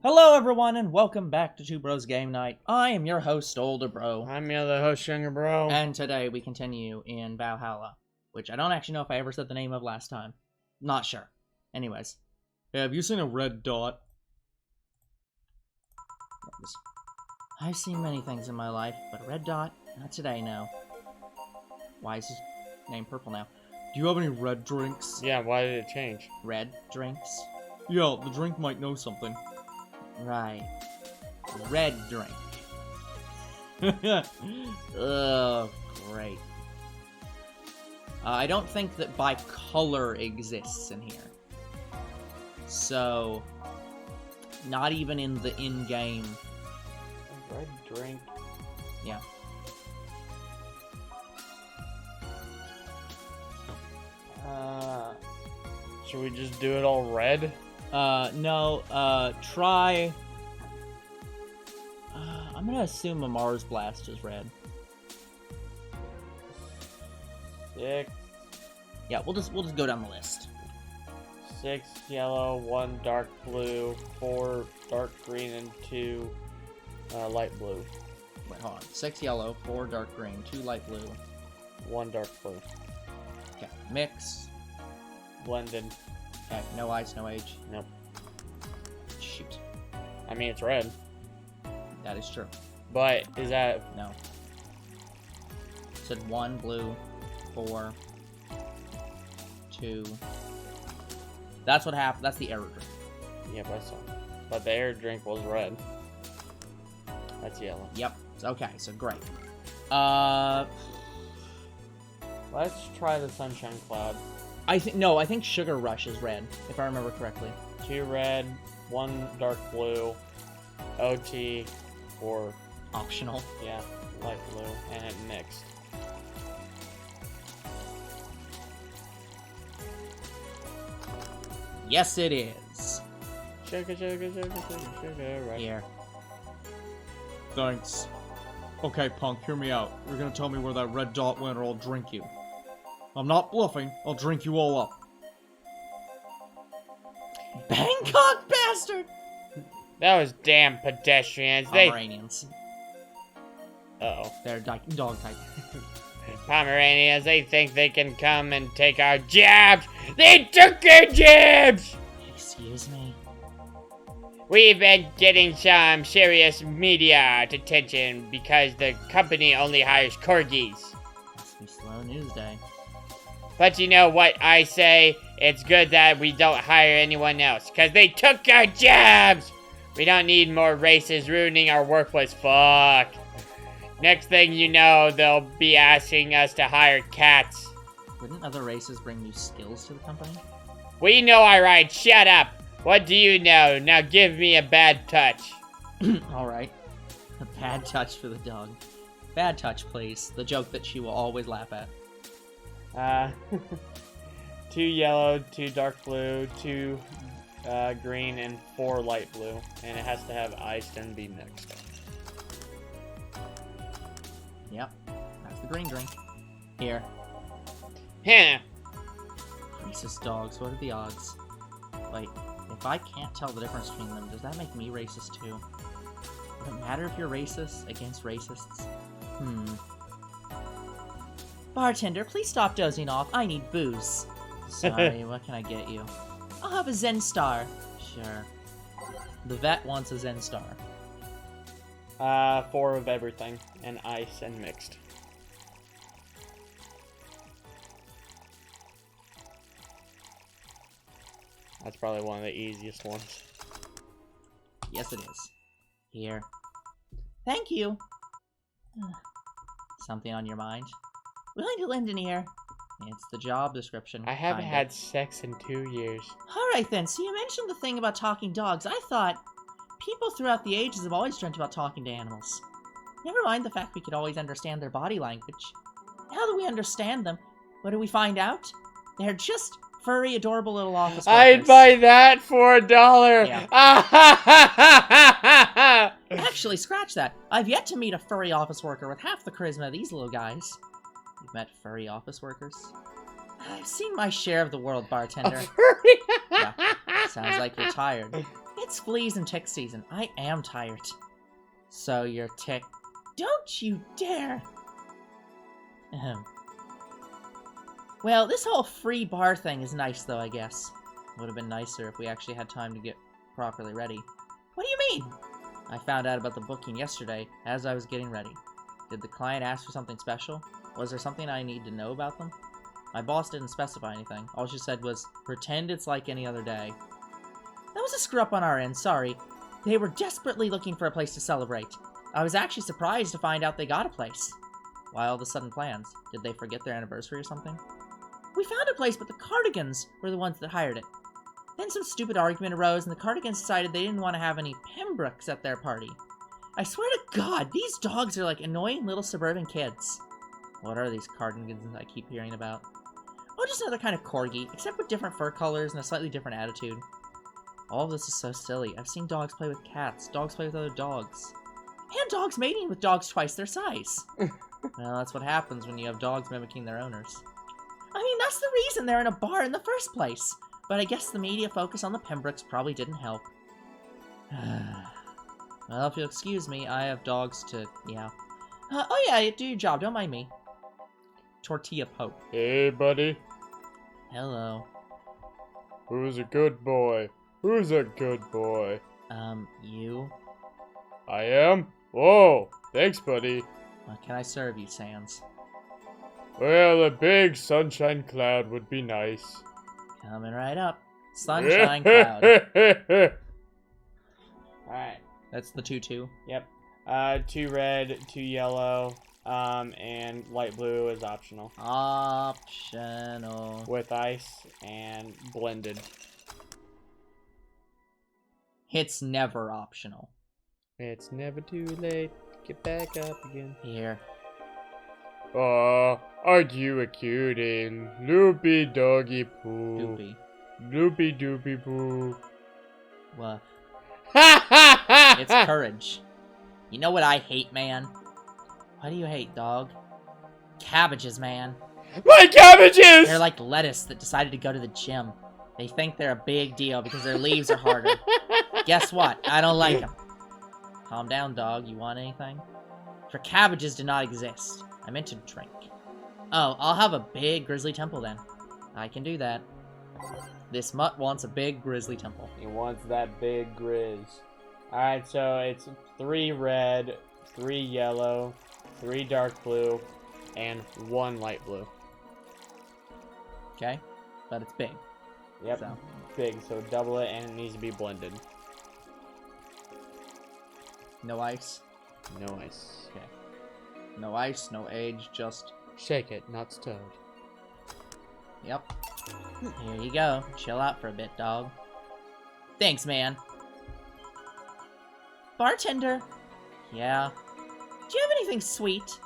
Hello everyone and welcome back to Two Bros Game Night. I am your host, Older Bro. I'm the other host, Younger Bro. And today we continue in Valhalla, which I don't actually know if I ever said the name of last time. Not sure. Anyways. Hey, have you seen a red dot? I've seen many things in my life, but a red dot? Not today, no. Why is his name purple now? Do you have any red drinks? Yeah, why did it change? Red drinks? Yeah, the drink might know something. Right. Red drink. Oh, great. I don't think that by color exists in here. So, not even in the in-game. Red drink. Yeah. Should we just do it all red? No, try... I'm gonna assume a Mars Blast is red. 6. Yeah, we'll just go down the list. 6 yellow, 1 dark blue, 4 dark green, and 2 light blue. Wait, hold on. 6 yellow, 4 dark green, 2 light blue. 1 dark blue. Okay, mix. Blended. Okay, no ice, no age. Nope. Shoot. I mean, it's red. That is true. But, is that... No. Said 1 blue, 4, 2. That's what happened. That's the error drink. Yep, I saw. But the air drink was red. That's yellow. Yep. Okay, so great. Let's try the sunshine cloud. I think Sugar Rush is red, if I remember correctly. 2 red, 1 dark blue, OT, or Optional. yeah, light blue, and it mixed. Yes, it is. Sugar, sugar, sugar, sugar, sugar, right. Here. Thanks. Okay, punk, hear me out. You're gonna tell me where that red dot went or I'll drink you. I'm not bluffing. I'll drink you all up. Bangkok bastard! Those damn pedestrians, they... Pomeranians. Uh-oh. They're dog type. Pomeranians, they think they can come and take our jabs! They took our jabs! Excuse me? We've been getting some serious media attention because the company only hires corgis. Must be slow news day. But you know what I say? It's good that we don't hire anyone else, because they took our jobs! We don't need more races ruining our workplace. Fuck. Next thing you know, they'll be asking us to hire cats. Wouldn't other races bring new skills to the company? We know I right. Shut up. What do you know? Now give me a bad touch. Alright. A bad touch for the dog. Bad touch, please. The joke that she will always laugh at. 2 yellow, 2 dark blue, 2 green, and 4 light blue. And it has to have iced and be mixed. Yep. That's the green drink. Here. Huh. Racist dogs, what are the odds? Wait, if I can't tell the difference between them, does that make me racist too? Does it matter if you're racist against racists? Bartender, please stop dozing off. I need booze. Sorry, what can I get you? I'll have a Zen Star. Sure. The vet wants a Zen Star. 4 of everything, and ice and mixed. That's probably one of the easiest ones. Yes, it is. Here. Thank you. Something on your mind? Willing to lend an ear? It's the job description. I haven't kinda. had sex in 2 years. Alright then, so you mentioned the thing about talking dogs. I thought people throughout the ages have always dreamt about talking to animals. Never mind the fact we could always understand their body language. Now that we understand them, what do we find out? They're just furry, adorable little office workers. I'd buy that for $1. Yeah. Yeah. Actually, scratch that. I've yet to meet a furry office worker with half the charisma of these little guys. You've met furry office workers? I've seen my share of the world, bartender. Yeah, sounds like you're tired. It's fleas and tick season. I am tired. So you're tick. Don't you dare! Ahem. Well, this whole free bar thing is nice, though, I guess. Would have been nicer if we actually had time to get properly ready. What do you mean? I found out about the booking yesterday as I was getting ready. Did the client ask for something special? Was there something I need to know about them? My boss didn't specify anything. All she said was, pretend it's like any other day. That was a screw-up on our end, sorry. They were desperately looking for a place to celebrate. I was actually surprised to find out they got a place. Why all the sudden plans? Did they forget their anniversary or something? We found a place, but the Cardigans were the ones that hired it. Then some stupid argument arose, and the Cardigans decided they didn't want to have any Pembrokes at their party. I swear to God, these dogs are like annoying little suburban kids. What are these Cardigans I keep hearing about? Oh, just another kind of corgi, except with different fur colors and a slightly different attitude. All of this is so silly. I've seen dogs play with cats, dogs play with other dogs, and dogs mating with dogs twice their size. Well, that's what happens when you have dogs mimicking their owners. I mean, that's the reason they're in a bar in the first place. But I guess the media focus on the Pembrokes probably didn't help. Well, if you'll excuse me, I have dogs to, yeah. Oh yeah, do your job, don't mind me. Tortilla Pope. Hey, buddy. Hello. Who's a good boy? Who's a good boy? You? I am? Whoa, thanks, buddy. What can I serve you, Sans? Well, a big sunshine cloud would be nice. Coming right up. Sunshine cloud. Alright. That's the 2-2. Yep. 2 red, 2 yellow, and light blue is optional. Optional. With ice and blended. It's never optional. It's never too late to get back up again. Here. Aw, aren't you a cutie? Loopy doggy poo. Doopy. Loopy doopy poo. What? Ha It's courage. You know what I hate, man? What do you hate, dog? Cabbages, man. My cabbages! They're like lettuce that decided to go to the gym. They think they're a big deal because their leaves are harder. Guess what? I don't like them. Calm down, dog. You want anything? For cabbages do not exist. I meant to drink. Oh, I'll have a big grizzly temple then. I can do that. This mutt wants a big grizzly temple. He wants that big grizz. Alright, so it's 3 red, 3 yellow, 3 dark blue, and 1 light blue. Okay? But it's big. Yep, So. big, so double it, and it needs to be blended. No ice. No ice. Okay. No ice, no age, just... Shake it, not stirred. Yep. Here you go. Chill out for a bit, dog. Thanks, man. Bartender. Yeah. Do you have anything sweet?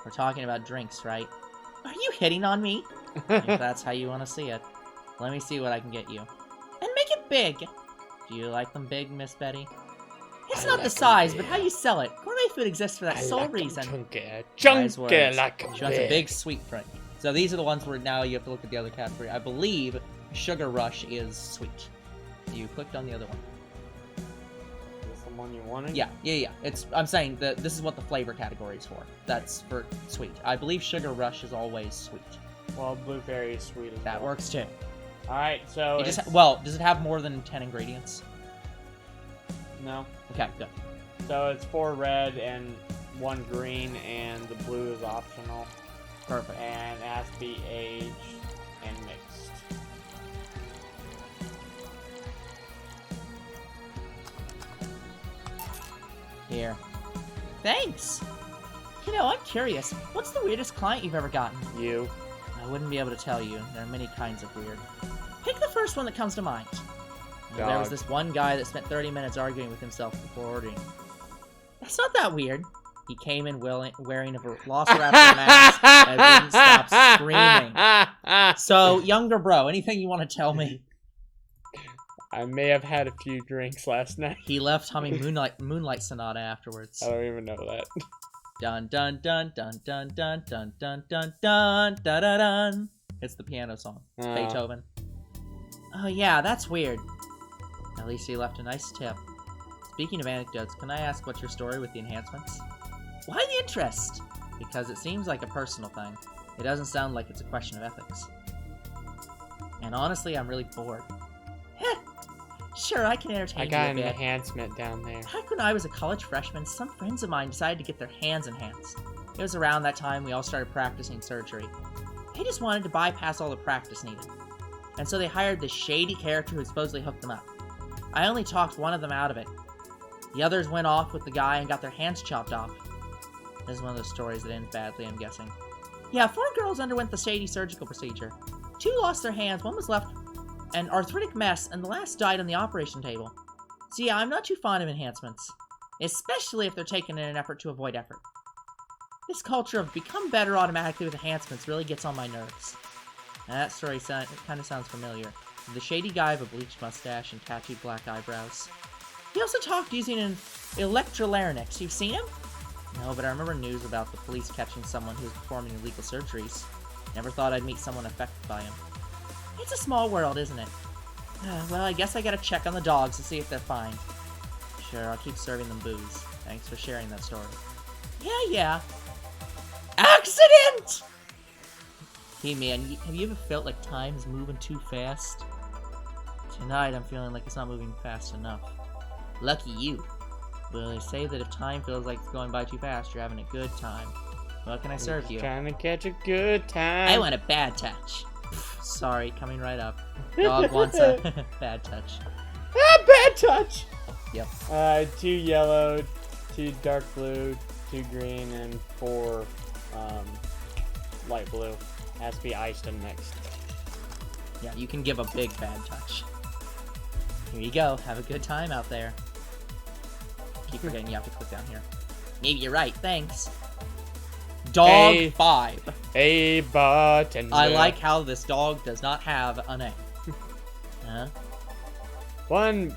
We're talking about drinks, right? Are you hitting on me? If that's how you want to see it. Let me see what I can get you. And make it big. Do you like them big, Miss Betty? It's not the size, but how you sell it. Gourmet food exists for that sole reason. Chunky words. like She wants a big sweet drink. So these are the ones where now you have to look at the other category. I believe Sugar Rush is sweet. You clicked on the other one. Is this the one you wanted? Yeah. I'm saying that this is what the flavor category is for. That's for sweet. I believe Sugar Rush is always sweet. Well, blueberry is sweet as That well. works too. Alright, so It just well, does it have more than 10 ingredients? No. Okay, good. So it's 4 red and 1 green, and the blue is optional. Perfect. And it has to be aged and mixed. Here. Thanks! You know, I'm curious. What's the weirdest client you've ever gotten? You. I wouldn't be able to tell you. There are many kinds of weird. Pick the first one that comes to mind. There was Dog. this one guy that spent 30 minutes arguing with himself before ordering. That's not that weird. He came in wearing a Velociraptor mask and wouldn't stop screaming. So, younger bro, anything you want to tell me? I may have had a few drinks last night. He left humming Moonlight Sonata afterwards. I don't even know that. Dun dun dun dun dun dun dun dun dun dun dun dun dun. It's the piano song. It's Oh. Beethoven. Oh yeah, that's weird. At least he left a nice tip. Speaking of anecdotes, can I ask what's your story with the enhancements? Why the interest? Because it seems like a personal thing. It doesn't sound like it's a question of ethics. And honestly, I'm really bored. Heh! Sure, I can entertain I you got a an bit. enhancement down there. Back when I was a college freshman, some friends of mine decided to get their hands enhanced. It was around that time we all started practicing surgery. They just wanted to bypass all the practice needed. And so they hired this shady character who supposedly hooked them up. I only talked one of them out of it. The others went off with the guy and got their hands chopped off. This is one of those stories that ends badly, I'm guessing. Yeah, 4 girls underwent the shady surgical procedure. 2 lost their hands, 1 was left an arthritic mess, and the last died on the operation table. So yeah, I'm not too fond of enhancements. Especially if they're taken in an effort to avoid effort. This culture of become better automatically with enhancements really gets on my nerves. Now that story kind of sounds familiar. The shady guy with a bleached mustache and tattooed black eyebrows. He also talked using an electrolarynx. You've seen him? No, but I remember news about the police catching someone who was performing illegal surgeries. Never thought I'd meet someone affected by him. It's a small world, isn't it? Well, I guess I gotta check on the dogs to see if they're fine. Sure, I'll keep serving them booze. Thanks for sharing that story. Yeah. Accident! Hey man, have you ever felt like time is moving too fast? Tonight I'm feeling like it's not moving fast enough. Lucky you. Well, they say that if time feels like it's going by too fast, you're having a good time. What can I serve you? Trying to catch a good time. I want a bad touch. Sorry, coming right up. Dog wants a bad touch. Ah, bad touch! Yep. 2 yellow, 2 dark blue, 2 green, and 4 light blue. Has to be iced and mixed. Yeah, you can give a big bad touch. Here you go. Have a good time out there. Keep forgetting you have to click down here. Maybe you're right. Thanks. Dog 5. Hey, bartender. I like how this dog does not have a name. Huh? 1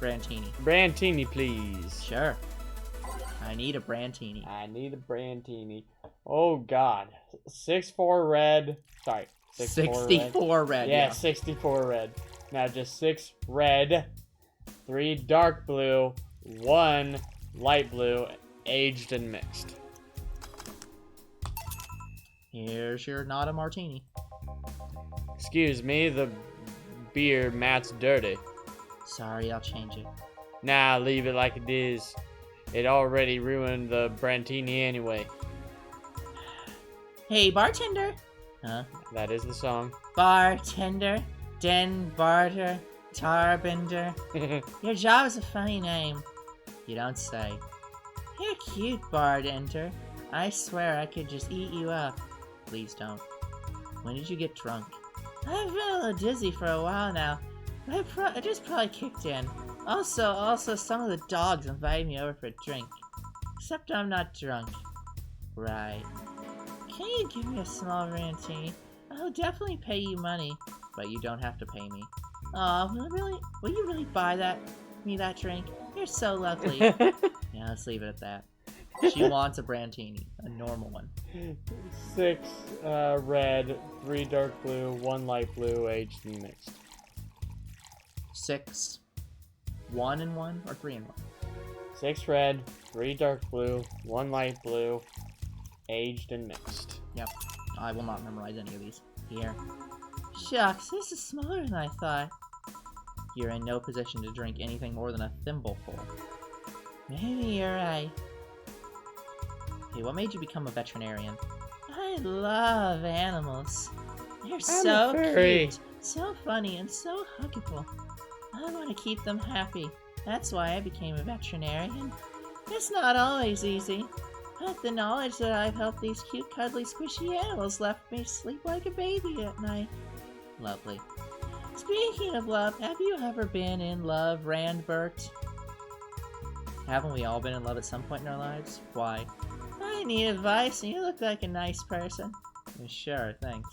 Brantini. Brantini, please. Sure. I need a Brantini. I need a Brantini. Oh, God. 6-4 red. Sorry. 64 red. Yeah, 64 red. Now just 6 red, 3 dark blue, 1 light blue, aged and mixed. Here's your not a martini. Excuse me, the beer mat's dirty. Sorry, I'll change it. Nah, leave it like it is. It already ruined the Brantini anyway. Hey, bartender. Huh? That is the song. Bartender, den barter, tarbender. Your job is a funny name. You don't say. You're cute, bartender. I swear I could just eat you up. Please don't. When did you get drunk? I've been a little dizzy for a while now. I just probably kicked in. Also, some of the dogs invited me over for a drink. Except I'm not drunk. Right. Can you give me a small Brantini? I'll definitely pay you money, but you don't have to pay me. Aw, will you really buy me that drink? You're so lovely. Yeah, let's leave it at that. She wants a Brantini, a normal one. 6 red, 3 dark blue, 1 light blue, aged and mixed. 6, 1 and 1, or 3 and 1? 6 red, 3 dark blue, 1 light blue, aged and mixed. Yep. I will not memorize any of these. Here. Shucks, this is smaller than I thought. You're in no position to drink anything more than a thimbleful. Maybe you're right. Hey, what made you become a veterinarian? I love animals. They're so cute, so funny, and so huggable. I want to keep them happy. That's why I became a veterinarian. It's not always easy, but the knowledge that I've helped these cute, cuddly, squishy animals left me sleep like a baby at night. Lovely. Speaking of love, have you ever been in love, Randbert? Haven't we all been in love at some point in our lives? Why? I need advice, and you look like a nice person. Sure, thanks.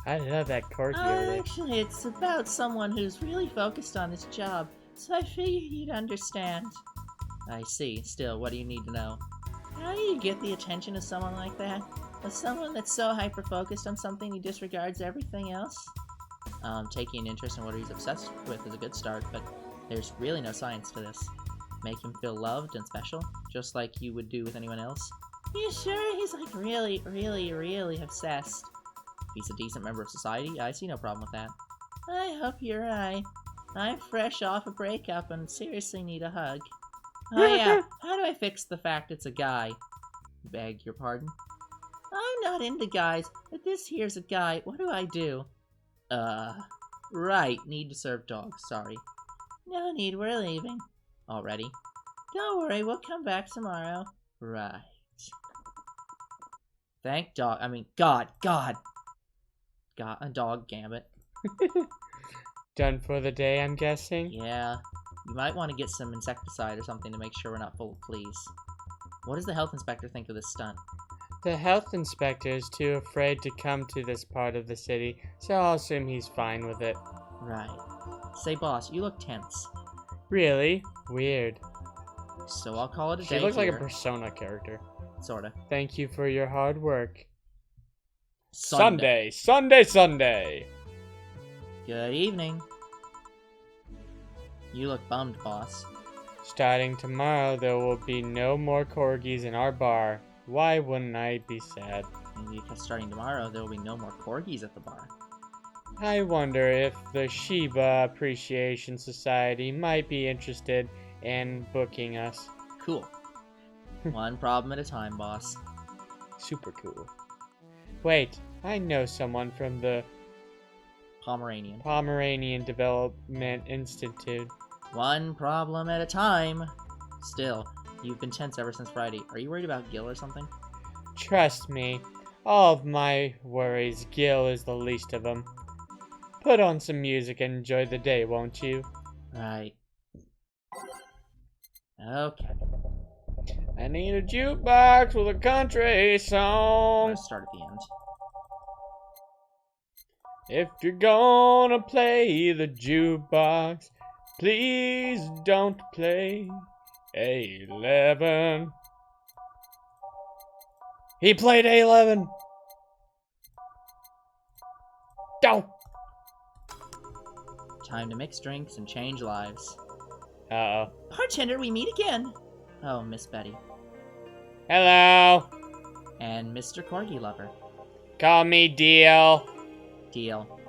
I love that corky over there. Actually, it's about someone who's really focused on his job, so I figured you'd understand. I see. Still, what do you need to know? How do you get the attention of someone like that? Of someone that's so hyper-focused on something he disregards everything else? Taking an interest in what he's obsessed with is a good start, but There's really no science to this. Make him feel loved and special, just like you would do with anyone else. You sure he's like really, really, really obsessed? If he's a decent member of society, I see no problem with that. I hope you're right. I'm fresh off a breakup and seriously need a hug. Oh yeah, how do I fix the fact it's a guy? Beg your pardon? I'm not into guys, but this here's a guy. What do I do? Right, need to serve dogs, sorry. No need, we're leaving. Already? Don't worry, we'll come back tomorrow. Right. Thank dog, God, a dog, gambit. Done for the day, I'm guessing? Yeah. You might want to get some insecticide or something to make sure we're not full of fleas. What does the health inspector think of this stunt? The health inspector is too afraid to come to this part of the city, so I'll assume he's fine with it. Right. Say, boss, you look tense. Really? Weird. So I'll call it a day. She looks like a here. Persona character. Sorta. Thank you for your hard work. Sunday. Sunday! Good evening. You look bummed, boss. Starting tomorrow, there will be no more corgis in our bar. Why wouldn't I be sad? Maybe because starting tomorrow, there will be no more corgis at the bar. I wonder if the Shiba Appreciation Society might be interested in booking us. Cool. One problem at a time, boss. Super cool. Wait, I know someone from the Pomeranian. Development Institute. One problem at a time. Still, you've been tense ever since Friday. Are you worried about Gil or something? Trust me, all of my worries, Gil is the least of them. Put on some music and enjoy the day, won't you? Right. Okay. I need a jukebox with a country I'm song. gonna start at the end. If you're gonna play the jukebox, please don't play A-11. He played A-11. Go. Time to mix drinks and change lives. Uh-oh. Bartender, we meet again. Oh, Miss Betty. Hello. And Mr. Corgi Lover. Call me Deal. Deal.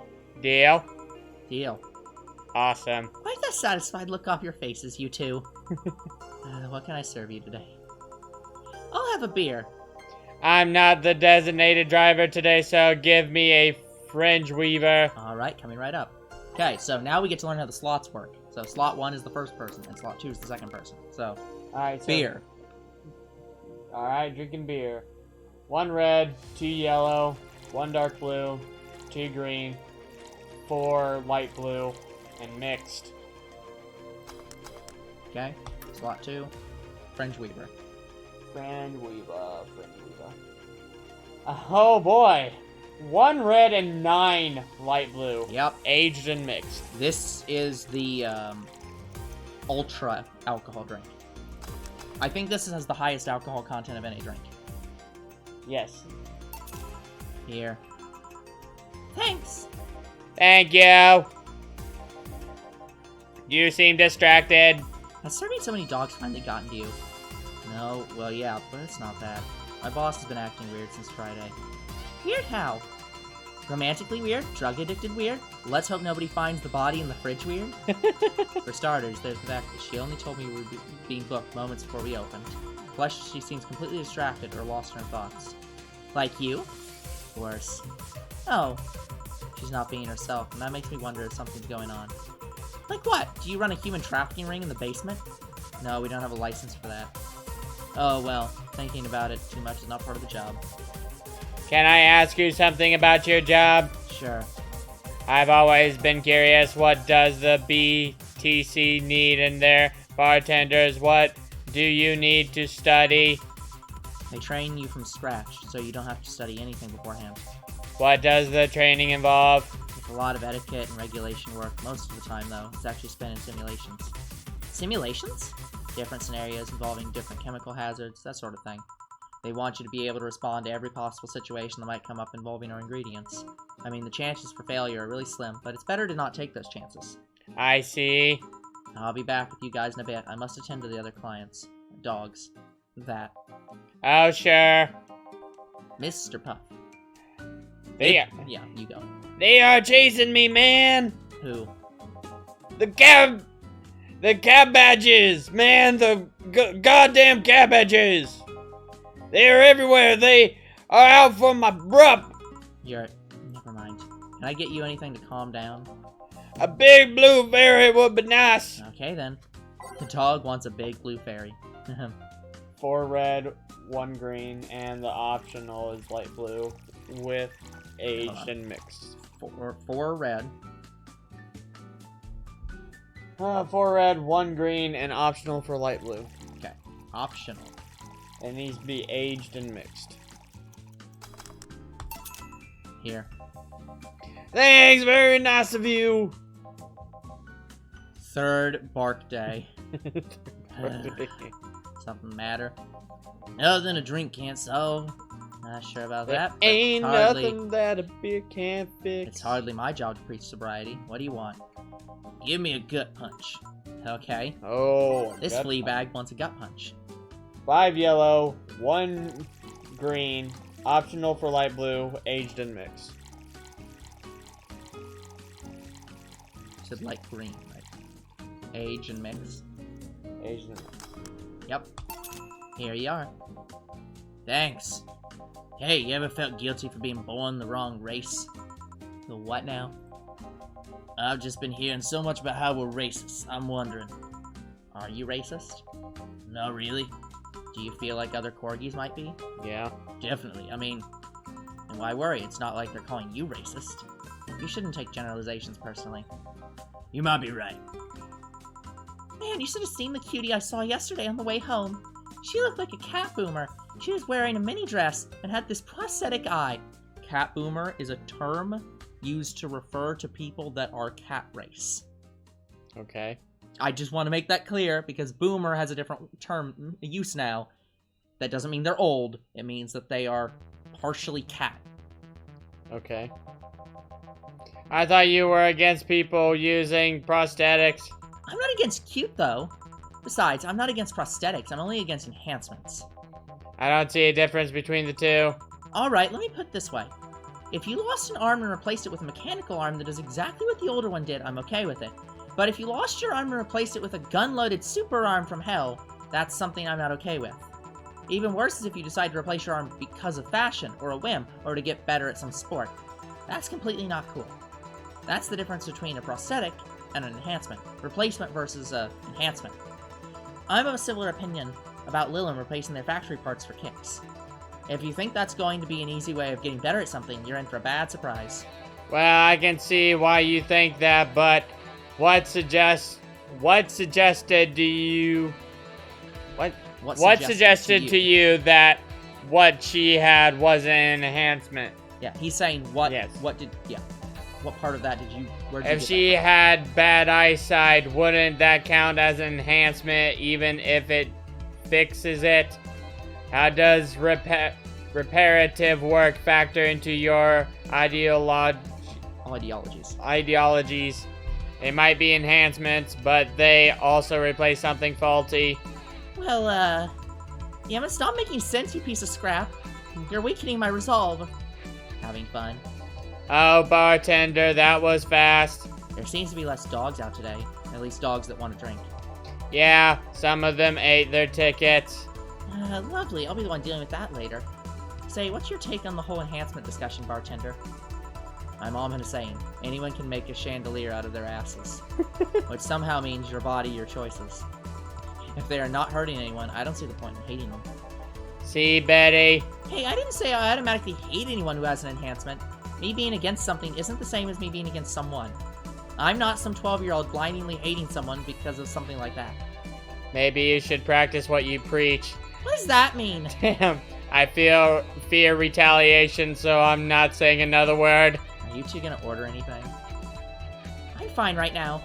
Deal? Deal. Awesome. Wipe that satisfied look off your faces, you two. What can I serve you today? I'll have a beer. I'm not the designated driver today, so give me a fringe weaver. Alright, coming right up. Okay, so now we get to learn how the slots work. So slot 1 is the first person, and slot 2 is the second person. So, Alright, so beer. Alright, drinking beer. 1 red, 2 yellow, 1 dark blue, 2 green, 4 light blue, and mixed. Okay, slot 2, Fringe Weaver. Fringe weaver. Oh boy! 1 red and 9 light blue. Yep, Aged and mixed. this is the ultra alcohol drink. I think this has the highest alcohol content of any drink. Yes. Here. Thanks! Thank you! You seem distracted. Has serving so many dogs finally gotten to you? No, well yeah, but it's not that. My boss has been acting weird since Friday. Weird how? Romantically weird? Drug addicted weird? Let's hope nobody finds the body in the fridge weird? For starters, there's the fact that she only told me we were being booked moments before we opened. Plus, she seems completely distracted or lost in her thoughts. Like you? Worse. Oh. She's not being herself, and that makes me wonder if something's going on. Like what? Do you run a human trafficking ring in the basement? No, we don't have a license for that. Oh well, thinking about it too much is not part of the job. Can I ask you something about your job? Sure. I've always been curious, what does the BTC need in their bartenders? What do you need to study? They train you from scratch, so you don't have to study anything beforehand. What does the training involve? It's a lot of etiquette and regulation work. Most of the time, though, it's actually spent in simulations. Simulations? Different scenarios involving different chemical hazards, that sort of thing. They want you to be able to respond to every possible situation that might come up involving our ingredients. I mean, the chances for failure are really slim, but it's better to not take those chances. I see. I'll be back with you guys in a bit. I must attend to the other clients. Dogs. That. Oh, sure. Mr. Puff. Yeah, you go. they are chasing me, man. Who? The cabbages, man. The goddamn cabbages. They are everywhere. They are out for my brup. Never mind. Can I get you anything to calm down? A big blue fairy would be nice. Okay, then. The dog wants a big blue fairy. 4 red, 1 green, and the optional is light blue with aged and mixed. 4 red. 4 red, 1 green, and optional for light blue. Okay, optional. It needs to be aged and mixed. Here. Thanks, very nice of you. 3rd bark day. Something matter? Nothing a drink can't solve. Not sure about that. But Ain't hardly, nothing that a beer can't fix. It's hardly my job to preach sobriety. What do you want? Give me a gut punch. Okay. Oh, This flea bag wants a gut punch. 5 yellow, 1 green, optional for light blue, aged and mixed. Said light green, right? Age and mix. Aged and mixed. Yep. Here you are. Thanks. Hey, you ever felt guilty for being born the wrong race? The what now? I've just been hearing so much about how we're racist. I'm wondering, are you racist? No, really? Do you feel like other corgis might be? Yeah. Definitely. I mean, and why worry? It's not like they're calling you racist. You shouldn't take generalizations personally. You might be right. Man, you should have seen the cutie I saw yesterday on the way home. She looked like a cat boomer. She was wearing a mini dress and had this prosthetic eye. Cat boomer is a term used to refer to people that are cat race. Okay. I just want to make that clear because boomer has a different term use now. That doesn't mean they're old. It means that they are partially cat. Okay. I thought you were against people using prosthetics. I'm not against cute, though. Besides, I'm not against prosthetics. I'm only against enhancements. I don't see a difference between the two. Alright, let me put it this way. If you lost an arm and replaced it with a mechanical arm that does exactly what the older one did, I'm okay with it. But if you lost your arm and replaced it with a gun-loaded super arm from hell, that's something I'm not okay with. Even worse is if you decide to replace your arm because of fashion, or a whim, or to get better at some sport. That's completely not cool. That's the difference between a prosthetic and an enhancement. Replacement versus enhancement. I'm of a similar opinion about Lilin replacing their factory parts for kicks. If you think that's going to be an easy way of getting better at something, you're in for a bad surprise. Well, I can see why you think that, but what suggested to you? What suggested to you that what she had was an enhancement? Yeah, he's saying what? Yes. What part of that did you? Where did If you she get had bad eyesight, wouldn't that count as an enhancement even if it fixes it? How does reparative work factor into your ideologies? They might be enhancements, but they also replace something faulty. that? Well, yeah, but stop making sense, you piece of scrap. You're weakening my resolve. Having fun. Oh, bartender, that was fast. There seems to be less dogs out today. At least dogs that want to drink. Yeah, some of them ate their tickets. Lovely. I'll be the one dealing with that later. Say, what's your take on the whole enhancement discussion, bartender? I'm all I'm gonna say. Anyone can make a chandelier out of their asses. Which somehow means your body, your choices. If they are not hurting anyone, I don't see the point in hating them. See, Betty? Hey, I didn't say I automatically hate anyone who has an enhancement. Me being against something isn't the same as me being against someone. I'm not some 12-year-old blindly hating someone because of something like that. Maybe you should practice what you preach. What does that mean? Damn, I fear retaliation, so I'm not saying another word. Are you two gonna order anything? I'm fine right now.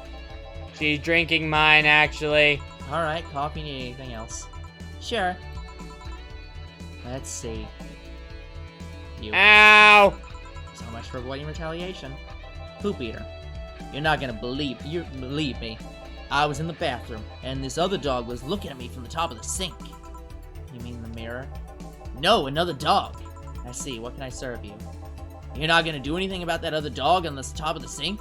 She's drinking mine, actually. Alright, coffee, need anything else? Sure. Let's see. You. Ow! So much for avoiding retaliation. Poop eater. You're not gonna believe me. I was in the bathroom, and this other dog was looking at me from the top of the sink. You mean the mirror? No, another dog. I see. What can I serve you? You're not gonna do anything about that other dog on the top of the sink?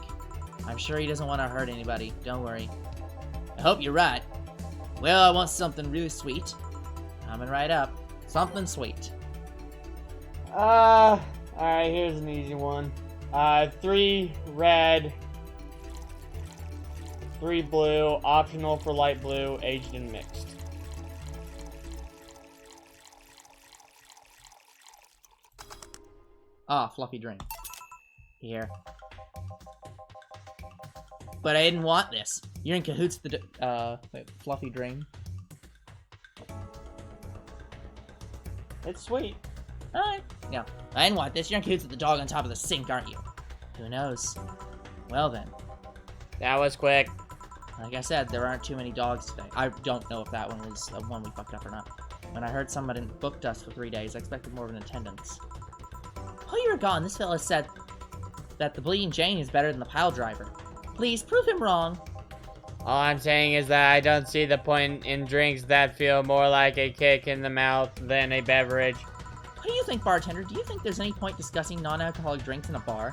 I'm sure he doesn't want to hurt anybody. Don't worry. I hope you're right. Well, I want something really sweet. Coming right up. Something sweet. Alright, here's an easy one. 3 red, 3 blue, optional for light blue, aged and mixed. Ah, fluffy drink. Here. But I didn't want this. You're in cahoots with the, wait, fluffy drink. It's sweet. Alright. No, I didn't want this. You're in cahoots with the dog on top of the sink, aren't you? Who knows? Well then. That was quick. Like I said, there aren't too many dogs today. I don't know if that one was the one we fucked up or not. When I heard somebody booked us for 3 days, I expected more of an attendance. While you were gone, this fella said that the Bleeding Jane is better than the pile driver. Please, prove him wrong. All I'm saying is that I don't see the point in drinks that feel more like a kick in the mouth than a beverage. What do you think, bartender? Do you think there's any point discussing non-alcoholic drinks in a bar?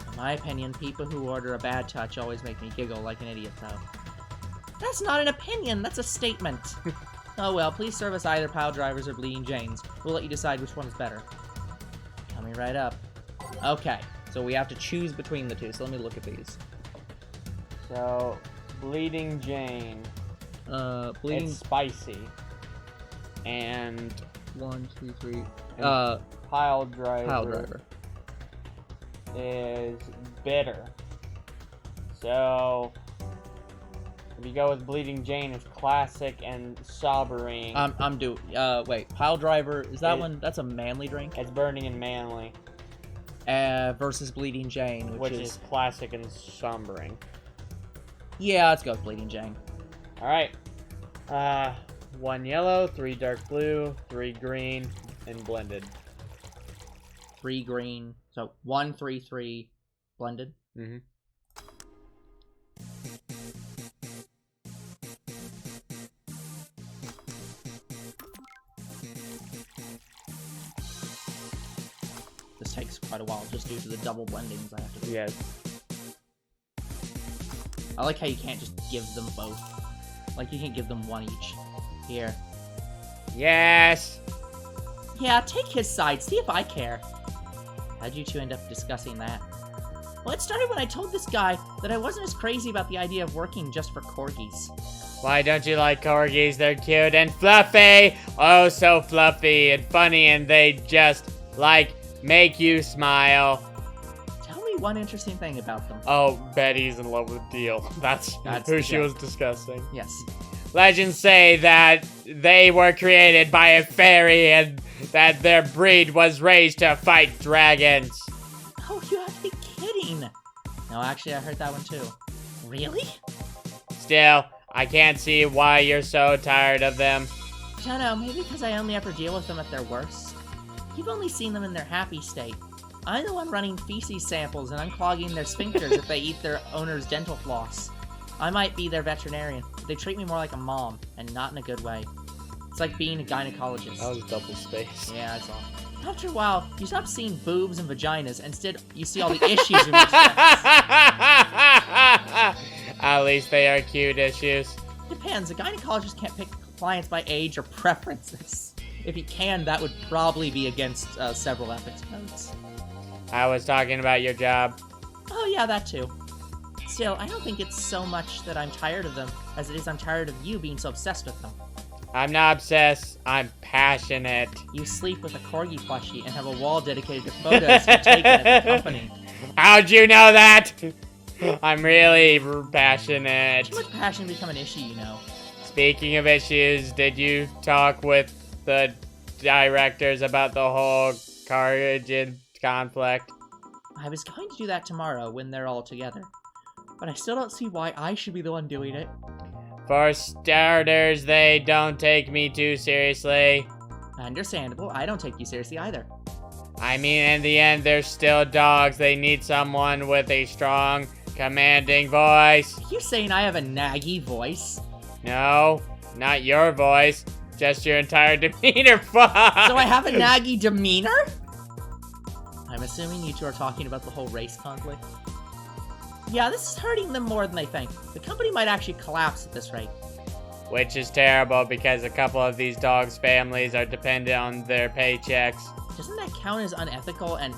In my opinion, people who order a bad touch always make me giggle like an idiot, though. That's not an opinion, that's a statement. Oh well, please serve us either pile drivers or Bleeding Janes. We'll let you decide which one is better. Coming right up. Okay, so we have to choose between the two, so let me look at these. So, Bleeding Jane. Bleeding... It's spicy. And 1, 2, 3... Pile driver. Pile driver. Is bitter. So, if you go with Bleeding Jane, it's classic and sobering. Wait, pile driver, is that one, that's a manly drink? It's burning and manly. Versus Bleeding Jane, which is classic and sombering. Yeah, let's go with Bleeding Jane. Alright. 1 yellow, 3 dark blue, 3 green, and blended. 3 green. So 1, 3, 3 blended. Mm-hmm. This takes quite a while just due to the double blendings I have to do. Yes. I like how you can't just give them both. Like, you can't give them one each. Here. Yes! Yeah, take his side. See if I care. How'd you two end up discussing that? Well, it started when I told this guy that I wasn't as crazy about the idea of working just for corgis. Why don't you like corgis? They're cute and fluffy! Oh, so fluffy and funny, and they just, like, make you smile. Tell me one interesting thing about them. Oh, Betty's in love with Deal. That's who she was discussing. Yes. Legends say that they were created by a fairy and that their breed was raised to fight dragons. Oh, you have to be kidding. No, actually, I heard that one too. Really? Still, I can't see why you're so tired of them. I don't know, maybe because I only ever deal with them at their worst. You've only seen them in their happy state. I'm the one running feces samples and unclogging their sphincters if they eat their owner's dental floss. I might be their veterinarian, but they treat me more like a mom, and not in a good way. It's like being a gynecologist. That was double space. Yeah, I saw. After a while, you stop seeing boobs and vaginas, instead you see all the issues in each sex. At least they are cute issues. Depends, a gynecologist can't pick clients by age or preferences. If he can, that would probably be against several ethics codes. I was talking about your job. Oh yeah, that too. Still, I don't think it's so much that I'm tired of them, as it is I'm tired of you being so obsessed with them. I'm not obsessed, I'm passionate. You sleep with a corgi plushie and have a wall dedicated to photos you've taken at the company. How'd you know that? I'm really passionate. Too much passion become an issue, you know. Speaking of issues, did you talk with the directors about the whole Carrigan conflict? I was going to do that tomorrow when they're all together. But I still don't see why I should be the one doing it. For starters, they don't take me too seriously. Understandable. I don't take you seriously either. I mean, in the end, they're still dogs. They need someone with a strong commanding voice. Are you saying I have a naggy voice? No, not your voice. Just your entire demeanor. Fuck. So I have a naggy demeanor? I'm assuming you two are talking about the whole race conflict. Yeah, this is hurting them more than they think. The company might actually collapse at this rate. Which is terrible because a couple of these dogs' families are dependent on their paychecks. Doesn't that count as unethical and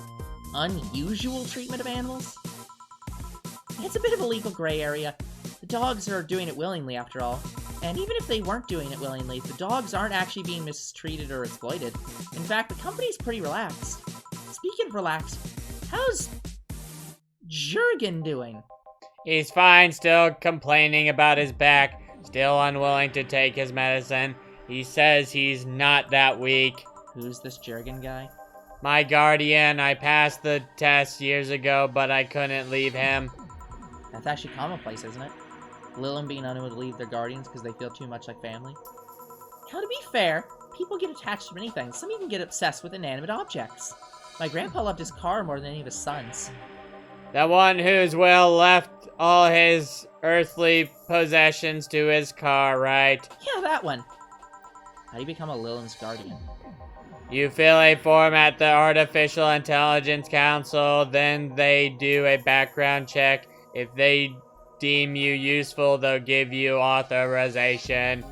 unusual treatment of animals? It's a bit of a legal gray area. The dogs are doing it willingly, after all. And even if they weren't doing it willingly, the dogs aren't actually being mistreated or exploited. In fact, the company's pretty relaxed. Speaking of relaxed, how's Jurgen doing? He's fine, still complaining about his back, still unwilling to take his medicine. He says he's not that weak. Who's this Jurgen guy? My guardian, I passed the test years ago, but I couldn't leave him. That's actually commonplace, isn't it? Lilum being unable to leave their guardians because they feel too much like family. Now, to be fair, people get attached to many things. Some even get obsessed with inanimate objects. My grandpa loved his car more than any of his sons. The one whose will left all his earthly possessions to his car, right? Yeah, that one. How do you become a Lilum's guardian? You fill a form at the Artificial Intelligence Council, then they do a background check. If they deem you useful, they'll give you authorization.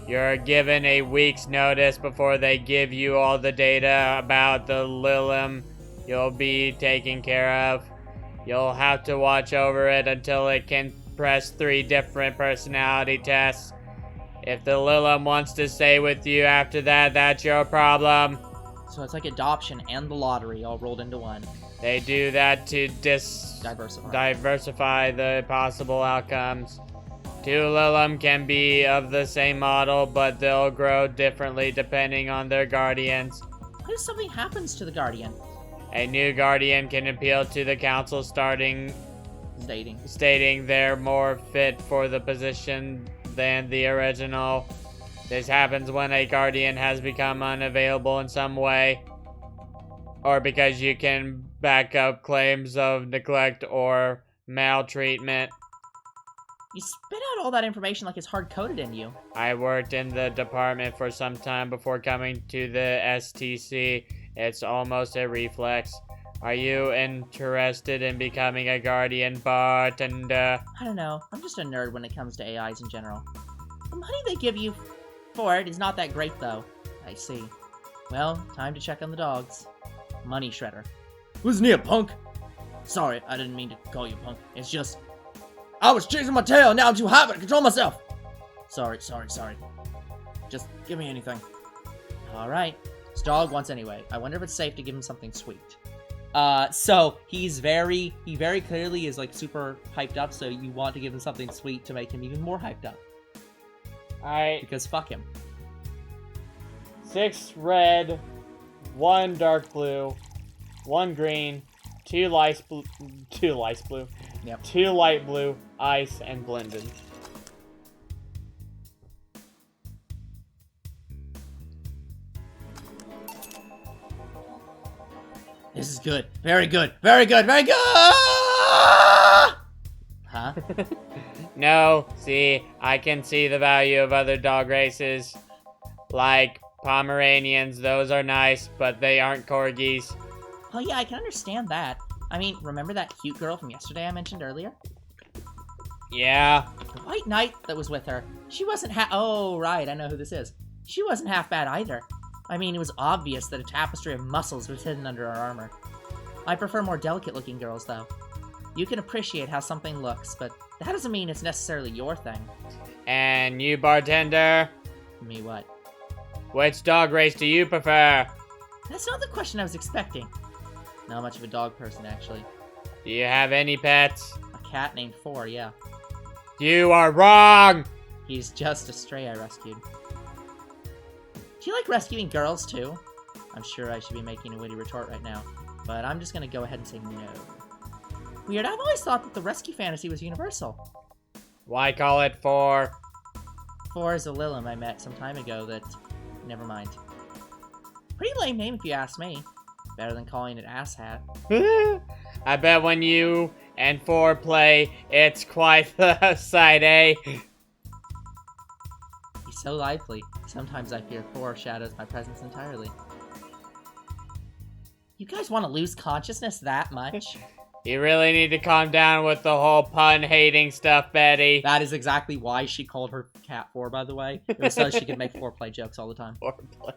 You're given a week's notice before they give you all the data about the Lilum you'll be taken care of. You'll have to watch over it until it can press 3 different personality tests. If the Lilum wants to stay with you after that, that's your problem. So it's like adoption and the lottery all rolled into one. They do that to diversify the possible outcomes. 2 Lilum can be of the same model, but they'll grow differently depending on their guardians. What if something happens to the guardian? A new guardian can appeal to the council stating they're more fit for the position than the original. This happens when a guardian has become unavailable in some way, or because you can back up claims of neglect or maltreatment. You spit out all that information like it's hard-coded in you. I worked in the department for some time before coming to the STC. It's almost a reflex. Are you interested in becoming a guardian bartender? I don't know. I'm just a nerd when it comes to AIs in general. The money they give you for it is not that great, though. I see. Well, time to check on the dogs. Money shredder. Listen here, punk. Sorry, I didn't mean to call you punk. It's just... I was chasing my tail, now I'm too happy to control myself. Sorry. Just give me anything. Alright. This dog wants anyway. I wonder if it's safe to give him something sweet. So he very clearly is like super hyped up, so you want to give him something sweet to make him even more hyped up. Alright. Because fuck him. 6 red, 1 dark blue, 1 green, 2 light blue, Yep. 2 light blue, ice, and blended. This is good. Very good. Very good. Huh? No, see, I can see the value of other dog races. Like Pomeranians, those are nice, but they aren't corgis. Oh yeah, I can understand that. I mean, remember that cute girl from yesterday I mentioned earlier? Yeah. The white knight that was with her, she wasn't oh, right, I know who this is. She wasn't half bad either. I mean, it was obvious that a tapestry of muscles was hidden under her armor. I prefer more delicate-looking girls, though. You can appreciate how something looks, but that doesn't mean it's necessarily your thing. And you, bartender? Me what? Which dog race do you prefer? That's not the question I was expecting. Not much of a dog person, actually. Do you have any pets? A cat named Fore, yeah. You are wrong! He's just a stray I rescued. Do you like rescuing girls, too? I'm sure I should be making a witty retort right now, but I'm just gonna go ahead and say no. Weird, I've always thought that the rescue fantasy was universal. Why call it Fore? Fore is a Lilum I met some time ago that... Never mind. Pretty lame name if you ask me. Better than calling it asshat. I bet when you and foreplay. It's quite the sight, eh? He's so lively. Sometimes I fear Fore shadows my presence entirely. You guys want to lose consciousness that much? You really need to calm down with the whole pun-hating stuff, Betty. That is exactly why she called her cat Fore, by the way. It was so she could make foreplay jokes all the time. Foreplay.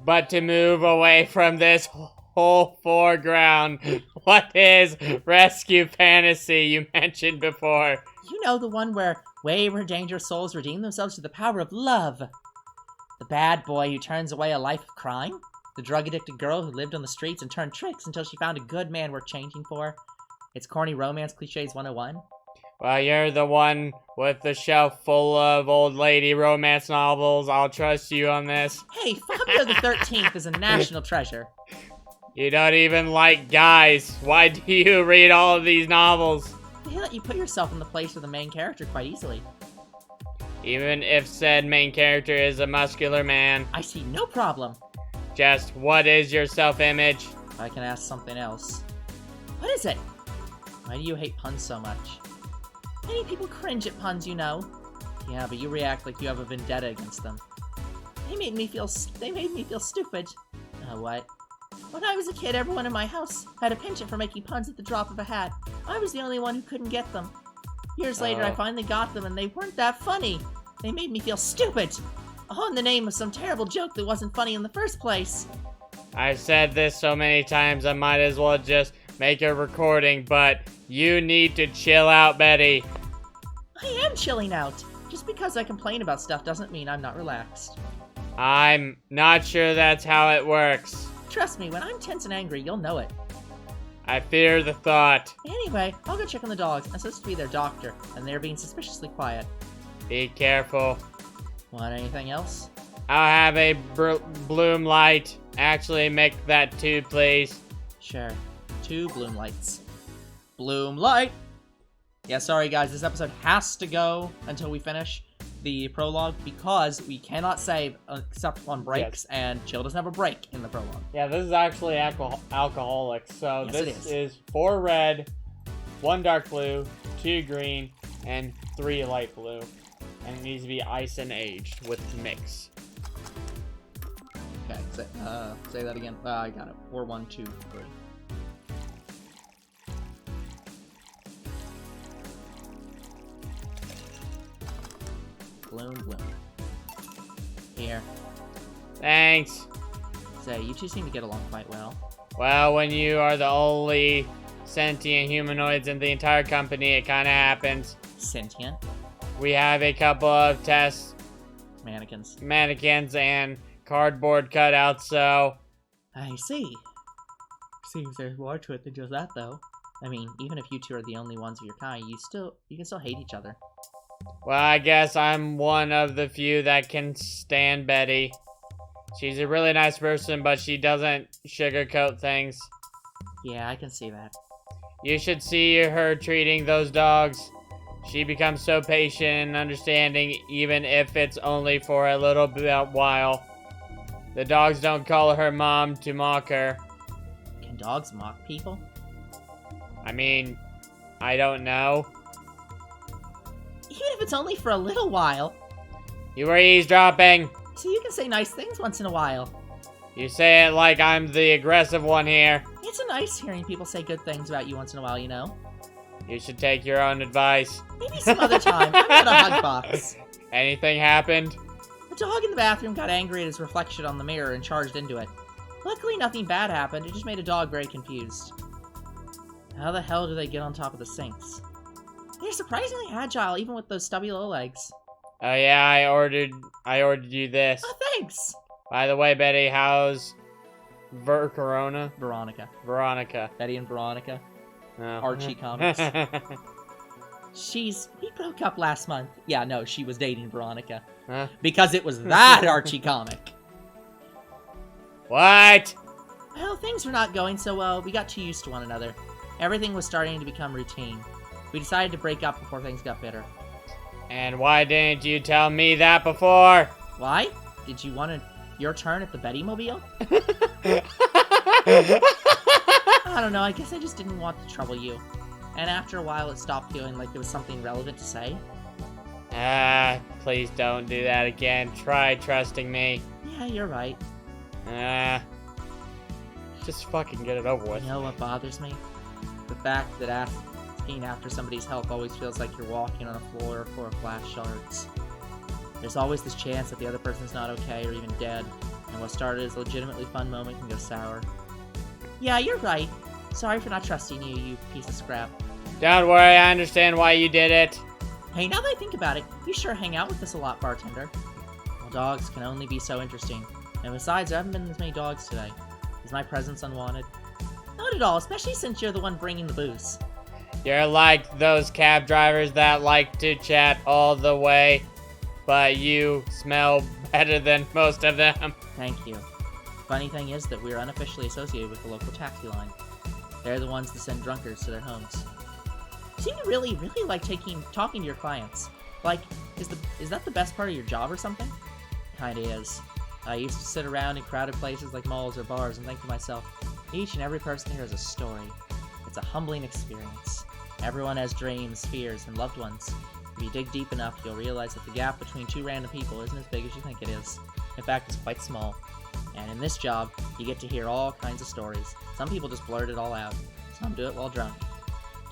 But to move away from this whole foreground, what is rescue fantasy you mentioned before? You know, the one where wayward, dangerous souls redeem themselves through the power of love. The bad boy who turns away a life of crime. The drug-addicted girl who lived on the streets and turned tricks until she found a good man worth changing for. It's corny romance cliches 101. Well, you're the one with the shelf full of old lady romance novels. I'll trust you on this. Hey, Fabio the 13th is a national treasure. You don't even like guys. Why do you read all of these novels? They let you put yourself in the place of the main character quite easily. Even if said main character is a muscular man. I see no problem. Just what is your self-image? I can ask something else. What is it? Why do you hate puns so much? Many people cringe at puns, you know. Yeah, but you react like you have a vendetta against them. They made me feel stupid. What? When I was a kid, everyone in my house had a penchant for making puns at the drop of a hat. I was the only one who couldn't get them. Years later, I finally got them, and they weren't that funny. They made me feel stupid. All in the name of some terrible joke that wasn't funny in the first place. I've said this so many times, I might as well just make a recording, but you need to chill out, Betty. I am chilling out. Just because I complain about stuff doesn't mean I'm not relaxed. I'm not sure that's how it works. Trust me, when I'm tense and angry, you'll know it. I fear the thought. Anyway, I'll go check on the dogs. I'm supposed to be their doctor, and they're being suspiciously quiet. Be careful. Want anything else? I'll have a bloom light. Actually, make that 2, please. Sure. 2 bloom lights. Bloom light! Yeah, sorry guys, this episode has to go until we finish the prologue because we cannot save except on breaks, and Chill doesn't have a break in the prologue. Yeah, this is actually alcoholic, so yes, this is 4 red, 1 dark blue, 2 green, and 3 light blue. And it needs to be ice and aged with mix. Okay, say that again. I got it. 4, 1, 2, 3. Bloom. Here. Thanks. Say, you two seem to get along quite well. Well, when you are the only sentient humanoids in the entire company, it kind of happens. Sentient? We have a couple of test mannequins and cardboard cutouts, so... I see. Seems there's more to it than just that, though. I mean, even if you two are the only ones of your kind, you can still hate each other. Well, I guess I'm one of the few that can stand Betty. She's a really nice person, but she doesn't sugarcoat things. Yeah, I can see that. You should see her treating those dogs. She becomes so patient and understanding, even if it's only for a little while. The dogs don't call her mom to mock her. Can dogs mock people? I mean, I don't know. Even if it's only for a little while. You were eavesdropping. So you can say nice things once in a while. You say it like I'm the aggressive one here. It's nice hearing people say good things about you once in a while, you know? You should take your own advice. Maybe some other time. I'm at a hug box. Anything happened? The dog in the bathroom got angry at his reflection on the mirror and charged into it. Luckily, nothing bad happened. It just made a dog very confused. How the hell do they get on top of the sinks? They're surprisingly agile, even with those stubby little legs. Oh yeah, I ordered you this. Oh, thanks! By the way, Betty, how's Veronica? Veronica. Betty and Veronica. Oh. Archie comics. We broke up last month. Yeah, no, she was dating Veronica. Huh? Because it was that Archie comic. What? Well, things were not going so well. We got too used to one another. Everything was starting to become routine. We decided to break up before things got bitter. And why didn't you tell me that before? Why? Did you want your turn at the Betty-mobile? I don't know, I guess I just didn't want to trouble you. and after a while it stopped feeling like there was something relevant to say? Please don't do that again. Try trusting me. Yeah, you're right. Just fucking get it over with. You know what bothers me? The fact that asking after somebody's health always feels like you're walking on a floor full of glass shards. There's always this chance that the other person's not okay or even dead, and what started as a legitimately fun moment can go sour. Yeah, you're right. Sorry for not trusting you, you piece of scrap. Don't worry, I understand why you did it. Hey, now that I think about it, you sure hang out with us a lot, bartender. Well, dogs can only be so interesting. And besides, there haven't been as many dogs today. Is my presence unwanted? Not at all, especially since you're the one bringing the booze. You're like those cab drivers that like to chat all the way, but you smell better than most of them. Thank you. Funny thing is that we're unofficially associated with the local taxi line. They're the ones that send drunkards to their homes. You seem to really like talking to your clients. Like, is that the best part of your job or something? Kinda is. I used to sit around in crowded places like malls or bars and think to myself, each and every person here has a story. It's a humbling experience. Everyone has dreams, fears, and loved ones. If you dig deep enough, you'll realize that the gap between two random people isn't as big as you think it is. In fact, it's quite small. And in this job, you get to hear all kinds of stories. Some people just blurt it all out. Some do it while drunk.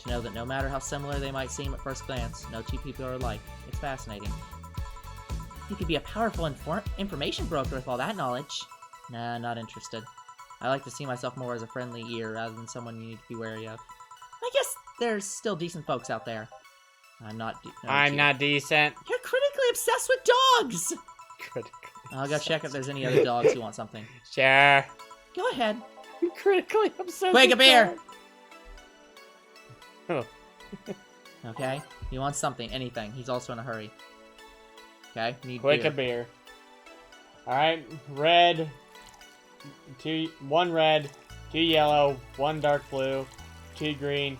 To know that no matter how similar they might seem at first glance, no two people are alike. It's fascinating. You could be a powerful information broker with all that knowledge. Nah, not interested. I like to see myself more as a friendly ear rather than someone you need to be wary of. I guess there's still decent folks out there. I'm not decent. You're critically obsessed with dogs! I'll go check if there's any other dogs who want something. Sure. Go ahead. I'm critically obsessed Quick, with a beer! dogs. Okay? He wants something, anything. He's also in a hurry. Okay? Need Quick, beer. a beer. Alright, red. 1 red, 2 yellow, 1 dark blue, 2 green,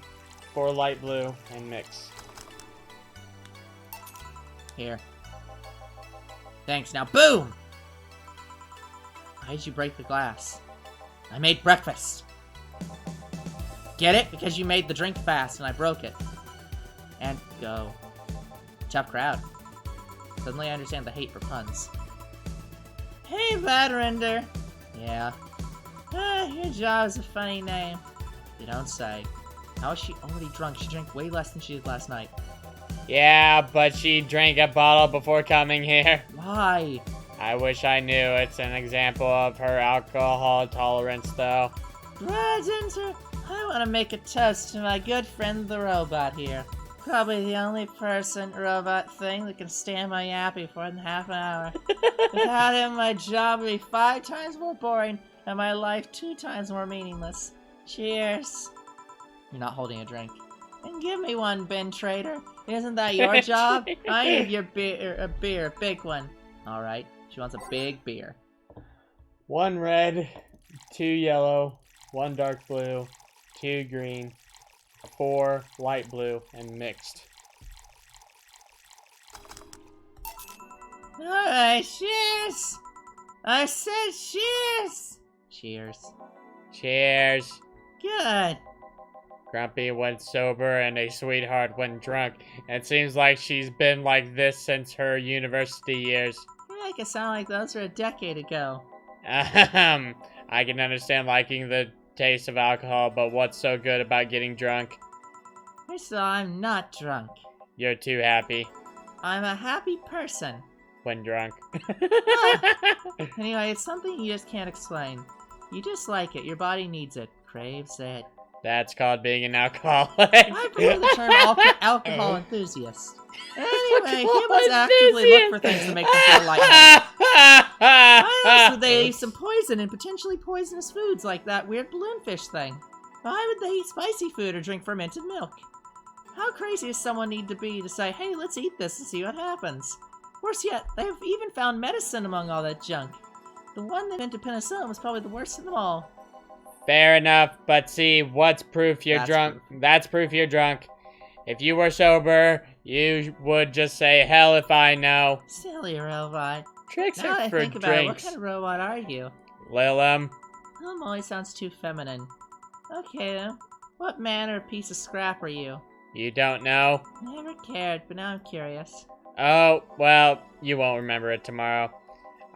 4 light blue, and mix. Here. Thanks, now boom! Why did you break the glass? I made breakfast. Get it? Because you made the drink fast and I broke it. And go. Tough crowd. Suddenly I understand the hate for puns. Hey, Badrender. Yeah. Your job's a funny name. You don't say. How is she already drunk? She drank way less than she did last night. Yeah, but she drank a bottle before coming here. Why? I wish I knew. It's an example of her alcohol tolerance, though. Badrender, I want to make a toast to my good friend the robot here. Probably the only person, robot thing, that can stand my yappy for more than half an hour. Without him, my job would be 5 times more boring, and my life 2 times more meaningless. Cheers. You're not holding a drink. And give me one, Ben Trader. Isn't that your job? I need your beer, a big one. Alright, she wants a big beer. 1 red, 2 yellow, 1 dark blue, 2 green, 4 light blue, and mixed. Alright, cheers! I said cheers! Cheers. Cheers. Good. Grumpy when sober and a sweetheart when drunk. It seems like she's been like this since her university years. You make it sound like those were a decade ago. I can understand liking the taste of alcohol, but what's so good about getting drunk? First of all, I'm not drunk. You're too happy I'm a happy person. when drunk. Anyway, it's something you just can't explain. You just like it. Your body needs it. Craves it. That's called being an alcoholic. I prefer the term alcohol enthusiast. Anyway, humans actively look for things to make them feel lightheaded. Why else would they eat some poison and potentially poisonous foods like that weird balloonfish thing? Why would they eat spicy food or drink fermented milk? How crazy does someone need to be to say, hey, let's eat this and see what happens? Worse yet, they've even found medicine among all that junk. The one that invented penicillin was probably the worst of them all. Fair enough, but see, what's proof you're drunk? That's proof you're drunk. If you were sober, you would just say, hell if I know. Silly robot. Tricks Now that are I for think about it, what drinks. kind of robot are you? Lilum. Always sounds too feminine. Okay then. What manner of piece of scrap are you? You don't know? Never cared, but now I'm curious. Oh, well, you won't remember it tomorrow.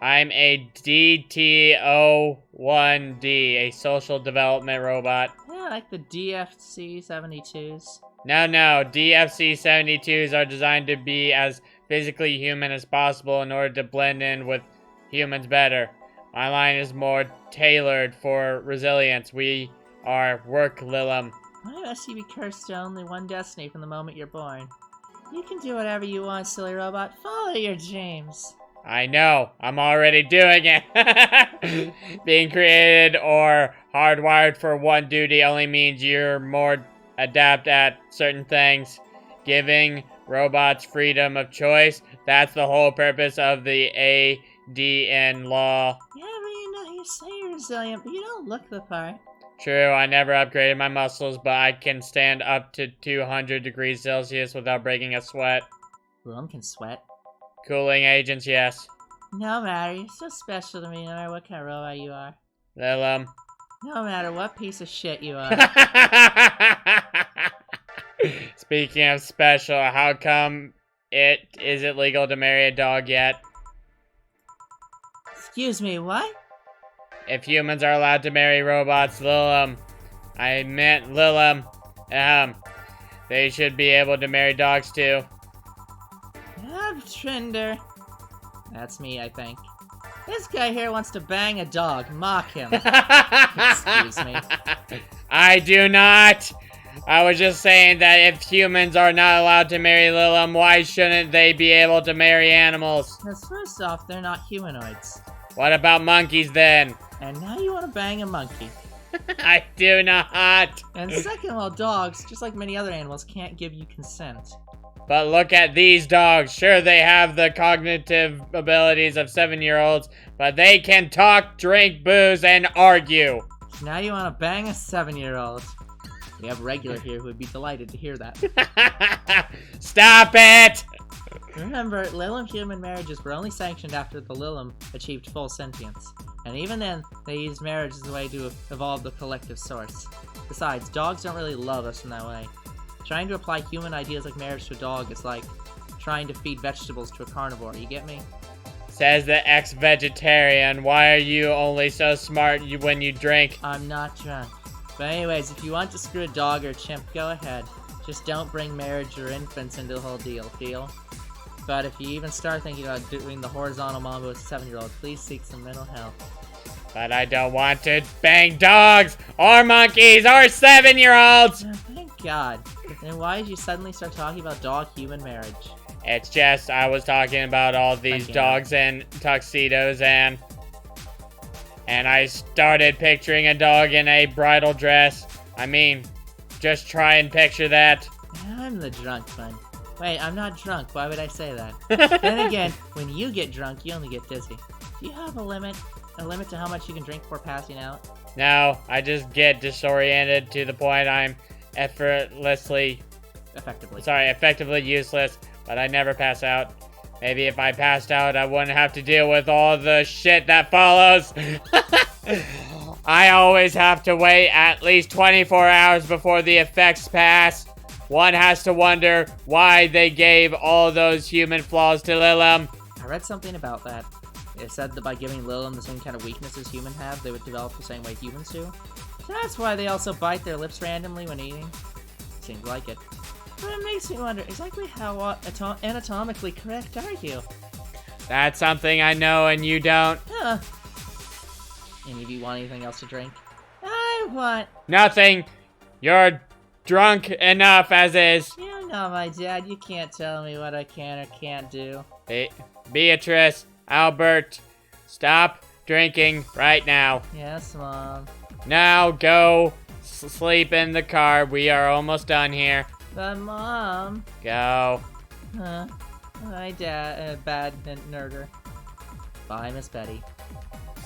I'm a DTO1D, a social development robot. Yeah, like the DFC-72s. No, DFC-72s are designed to be as physically human as possible in order to blend in with humans better. My line is more tailored for resilience. We are work Lilum. Why must you be cursed to only one destiny from the moment you're born? You can do whatever you want, silly robot. Follow your dreams. I know, I'm already doing it. Being created or hardwired for one duty only means you're more adept at certain things. Giving robots freedom of choice, that's the whole purpose of the ADN law. Yeah, but you say you're resilient, but you don't look the part. True, I never upgraded my muscles, but I can stand up to 200 degrees Celsius without breaking a sweat. Lilum can sweat. Cooling agents, yes. No matter, you're so special to me no matter what kind of robot you are. Lilum. No matter what piece of shit you are. Speaking of special, how come it isn't legal to marry a dog yet? Excuse me, what? If humans are allowed to marry robots, Lilum. I meant Lilum. They should be able to marry dogs too. Trinder. That's me, I think. This guy here wants to bang a dog. Mock him. Excuse me. I do not. I was just saying that if humans are not allowed to marry Lilum, why shouldn't they be able to marry animals? Because first off, they're not humanoids. What about monkeys then? And now you want to bang a monkey. I do not. And second, well, dogs, just like many other animals, can't give you consent. But look at these dogs. Sure, they have the cognitive abilities of 7-year-olds, but they can talk, drink, booze, and argue. Now you want to bang a 7-year-old. We have Regular here who would be delighted to hear that. Stop it! Remember, Lilum-human marriages were only sanctioned after the Lilum achieved full sentience. And even then, they used marriage as a way to evolve the collective source. Besides, dogs don't really love us in that way. Trying to apply human ideas like marriage to a dog is like trying to feed vegetables to a carnivore, you get me? Says the ex-vegetarian. Why are you only so smart when you drink? I'm not drunk. But anyways, if you want to screw a dog or a chimp, go ahead. Just don't bring marriage or infants into the whole deal? But if you even start thinking about doing the horizontal mambo with a 7-year-old, please seek some mental health. But I don't want to bang dogs or monkeys or 7-year-olds! Oh, thank God. Then why did you suddenly start talking about dog-human marriage? It's just, I was talking about all these dogs in tuxedos and I started picturing a dog in a bridal dress. I mean, just try and picture that. I'm the drunk one. Wait, I'm not drunk. Why would I say that? Then again, when you get drunk, you only get dizzy. Do you have a limit? A limit to how much you can drink before passing out? No, I just get disoriented to the point I'm effectively useless, but I never pass out. Maybe if I passed out, I wouldn't have to deal with all the shit that follows. I always have to wait at least 24 hours before the effects pass. One has to wonder why they gave all those human flaws to Lilum. I read something about that. It said that by giving Lilum the same kind of weaknesses humans have, they would develop the same way humans do. That's why they also bite their lips randomly when eating. Seems like it. But it makes me wonder exactly how anatomically correct are you? That's something I know and you don't. Huh. Any of you want anything else to drink? I want... Nothing. You're drunk enough as is. You're not my dad. You can't tell me what I can or can't do. Beatrice, Albert, stop drinking right now. Yes, Mom. Now go sleep in the car. We are almost done here. But Mom... Go. Huh. My dad, bad nerder. Bye, Miss Betty.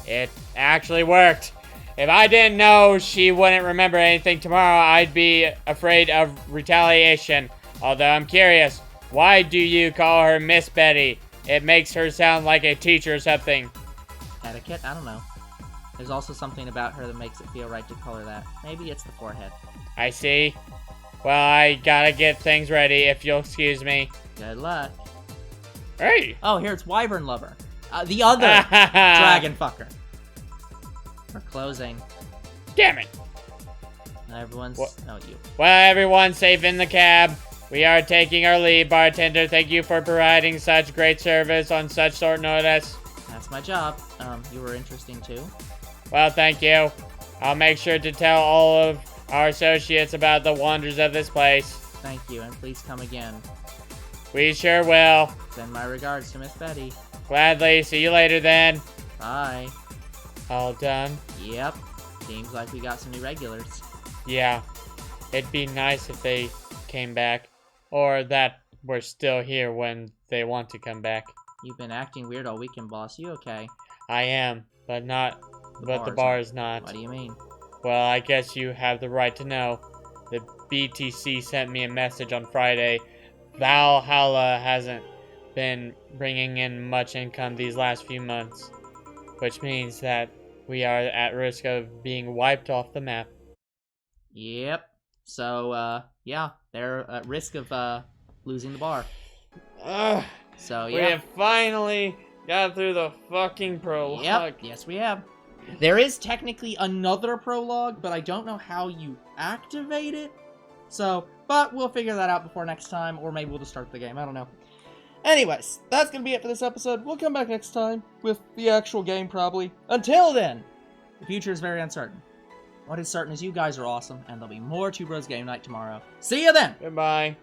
It actually worked. If I didn't know she wouldn't remember anything tomorrow, I'd be afraid of retaliation. Although I'm curious, why do you call her Miss Betty? It makes her sound like a teacher or something. Etiquette? I don't know. There's also something about her that makes it feel right to color that. Maybe it's the forehead. I see. Well, I gotta get things ready, if you'll excuse me. Good luck. Hey! Oh, here it's Wyvern Lover. The other dragon fucker. We're closing. Damn it! Everyone's... What? Oh, you. Well, everyone's safe in the cab. We are taking our leave, bartender. Thank you for providing such great service on such short notice. That's my job. You were interesting too. Well, thank you. I'll make sure to tell all of our associates about the wonders of this place. Thank you, and please come again. We sure will. Send my regards to Miss Betty. Gladly. See you later then. Bye. All done? Yep. Seems like we got some new regulars. Yeah. It'd be nice if they came back. Or that we're still here when they want to come back. You've been acting weird all weekend, boss. You okay? I am, but the bar is not. What do you mean? Well, I guess you have the right to know. The BTC sent me a message on Friday. Valhalla hasn't been bringing in much income these last few months, which means that we are at risk of being wiped off the map. Yep. So, yeah, they're at risk of losing the bar. Ugh. So, We yeah. have finally got through the fucking prologue. Yep. Yes, we have. There is technically another prologue, but I don't know how you activate it. So, but we'll figure that out before next time, or maybe we'll just start the game. I don't know. Anyways, that's going to be it for this episode. We'll come back next time with the actual game, probably. Until then, the future is very uncertain. What is certain is you guys are awesome, and there'll be more Two Bros Game Night tomorrow. See you then! Goodbye.